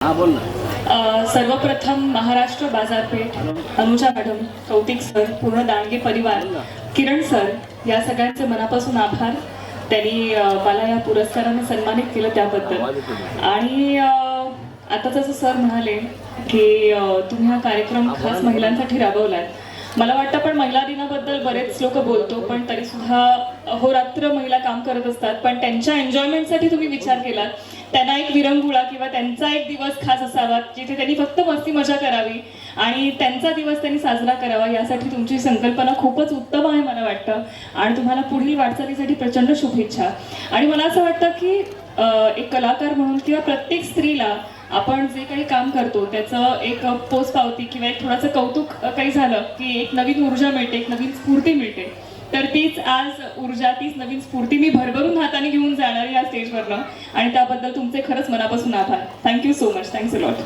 हा बोल ना. सर्वप्रथम महाराष्ट्र बाजारपेठ, अनुजा मॅडम, कौतिक सर, पूर्ण दांडगे परिवार, किरण सर या सगळ्यांचे मनापासून आभार. त्यांनी मला या पुरस्काराने सन्मानित केलं त्याबद्दल. आणि आता जसं सर म्हणाले की तुम्ही हा कार्यक्रम खास महिलांसाठी राबवलाय. मला वाटतं पण महिला दिनाबद्दल बरेच लोक बोलतो, पण तरी सुद्धा अहोरात्र महिला काम करत असतात. पण त्यांच्या एन्जॉयमेंटसाठी तुम्ही विचार केलात. त्यांना एक विरंगुळा किंवा त्यांचा एक दिवस खास असावा जिथे त्यांनी फक्त मस्ती मजा करावी आणि त्यांचा दिवस त्यांनी साजरा करावा. यासाठी तुमची संकल्पना खूपच उत्तम आहे मला वाटतं. आणि तुम्हाला पुढील वाटचालीसाठी प्रचंड शुभेच्छा. आणि मला असं वाटतं की एक कलाकार म्हणून किंवा प्रत्येक स्त्रीला आपण जे काही काम करतो त्याचं एक पोचपावती किंवा एक थोडंसं कौतुक काही झालं की एक नवीन ऊर्जा मिळते, एक नवीन स्फूर्ती मिळते. तर तीच आज ऊर्जा, तीच नवीन स्फूर्ती मी भरभरून हाताने घेऊन जाणार या स्टेजवरनं. आणि त्याबद्दल तुमचे खरंच मनापासून आभार. Thank you so much. Thanks a lot.